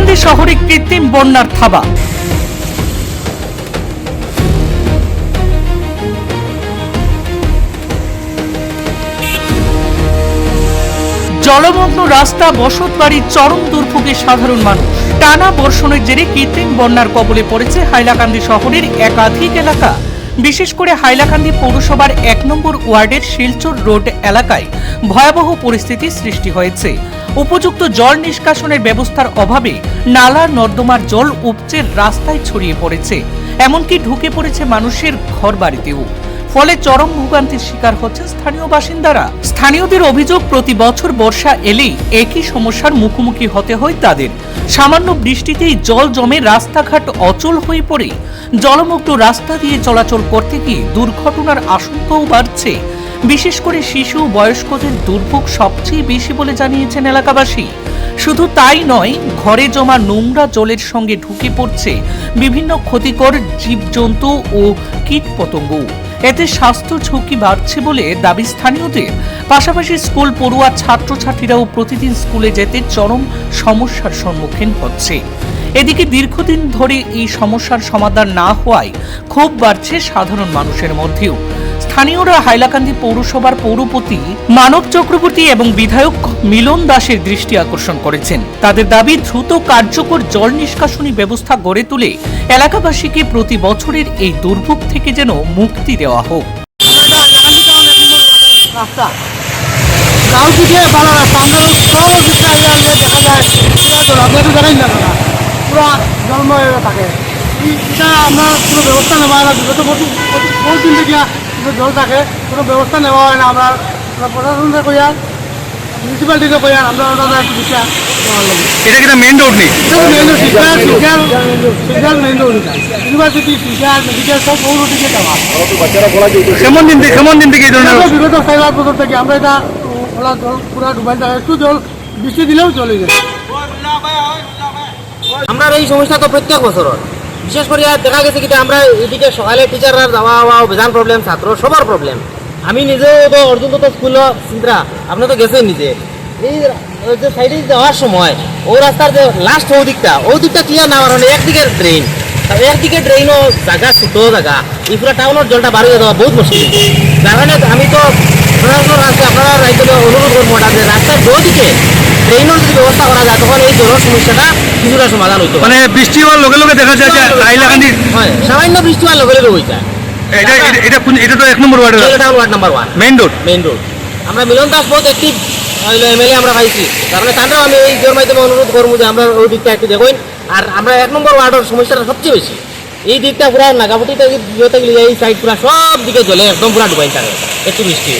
হাইলাকান্দি শহরে কৃত্রিম বন্যার থাবা। জলমগ্ন রাস্তা, বসত বাড়ি, চরম দুর্ভোগে সাধারণ মানুষ। টানা বর্ষণের জেরে কৃত্রিম বন্যার কবলে পড়েছে হাইলাকান্দি শহরের একাধিক এলাকা। বিশেষ করে হাইলাকান্দি পৌরসভার ১ নম্বর ওয়ার্ডের শিলচর রোড এলাকায় ভয়াবহ পরিস্থিতির সৃষ্টি হয়েছে। উপযুক্ত জল নিষ্কাশনের ব্যবস্থার অভাবে নালা নর্দমার জল উপচে রাস্তায় ছড়িয়ে পড়েছে, এমনকি ঢুকে পড়েছে মানুষের ঘরবাড়িতেও। ফলে চরম ভোগান্তির শিকার হচ্ছে স্থানীয় বাসিন্দারা। স্থানীয়দের অভিযোগ, প্রতি বছর বর্ষা এলেই একই সমস্যার মুখোমুখি হতে হয় তাদের। সামান্য বৃষ্টিতেই জল জমে রাস্তাঘাট অচল হয়ে পড়ে জলমগ্ন রাস্তা দিয়ে চলাচল করতে গিয়ে দুর্ঘটনার আশঙ্কাও বাড়ছে। বিশেষ করে শিশু বয়স্কদের দুর্ভোগ সবচেয়ে বেশি বলে জানিয়েছেন এলাকাবাসী। শুধু তাই নয়, ঘরে জমা নোংরা জলের সঙ্গে ঢুকে পড়ছে বিভিন্ন ক্ষতিকর জীবজন্তু ও কীটপতঙ্গ। এতে স্বাস্থ্য ঝুঁকি বাড়ছে বলে দাবি স্থানীয়দের। পাশাপাশি স্কুল পড়ুয়া ছাত্রছাত্রীরাও প্রতিদিন স্কুলে যেতে চরম সমস্যার সম্মুখীন হচ্ছে। এদিকে দীর্ঘদিন ধরে এই সমস্যার সমাধান না হওয়ায় ক্ষোভ বাড়ছে সাধারণ মানুষের মধ্যেও। স্থানীয়রা হাইলাকান্দি পৌরসভার পৌরপতি মানব চক্রবর্তী এবং বিধায়ক মিলন দাসের দৃষ্টি আকর্ষণ করেছেন। তাদের দাবি, দ্রুত কার্যকর জল নিষ্কাশনী ব্যবস্থা গড়ে তুলে এলাকাবাসীকে প্রতি বছরের এই দুর্ভোগ থেকে যেন মুক্তি দেওয়া হোক। পুরা জলময় থাকে, এটা আমরা কোনো ব্যবস্থা নেওয়া হয় না। বিগত বহু দিন থেকে জল থাকে, কোনো ব্যবস্থা নেওয়া হয় না। আমরা প্রশাসনকে কইয়া, মিউনিসিপ্যালিটিকে কইয়া, আমরা ওনারা দিশা দেওয়ার লাগে। এটা কি মেইন রোড নেই? Main road, main road, university, শিক্ষার, মেডিকেল সব বহু রোডে দেওয়া। কেমন দিন থেকে এই ধরনের বিগত 4 বছর থেকে আমরা এটা ওলা জল পুরা ডুবাই থাকে। একটু জল বৃষ্টি দিলেও চলে যায়। আমরা এই সমস্যা তো প্রত্যেক বছর, বিশেষ করে দেখা গেছে কি আমরা এদিকে সকালে টিচাররা যাওয়া হওয়া বেজান প্রবলেম, ছাত্র সবার প্রবলেম। আমি নিজেও তো অর্জুন তো স্কুল চিন্তা, আপনি তো গেছেন নিজে। এই যে সাইডে যাওয়ার সময় ও রাস্তার যে লাস্ট ওই দিকটা ক্লিয়ার না কারণে একদিকে ড্রেনও জায়গা, ছোটো জায়গা, এই পুরো টাউনের জলটা বার হয়ে যাওয়া বহুত মুশকিল। যার কারণে আমি তো প্রশাসনের কাছে আপনারা রাজ্যে অনুরোধ করবো যে রাস্তার দুদিকে ড্রেনের যদি ব্যবস্থা করা যায়, তখন এই জলের সমস্যাটা কিছুটা সমাধান হইতো। মানে বৃষ্টি হওয়ার লগে লগে দেখা যায় যে হাইলাকান্দি সামান্য বৃষ্টি হওয়ার লগে লগে হয়ে যায়। এটা তো 1 number ward, ward number 1 main road. আমরা মিলন দাস বহুত অ্যাক্টিভ এমএলএ আমরা পাইছি, কারণে তাদেরও আমি এই জোর মাধ্যমে অনুরোধ করবো যে আমরা ওই দিকটা একটু দেখুন। আর আমরা 1 নম্বর ওয়ার্ডের সমস্যাটা সবচেয়ে বেশি। এই দিকটা পুরা নাগাপটিতে এই সাইড পুরা সব দিকে জলে একদম পুরা ডুবাই থাকে একটু বৃষ্টি।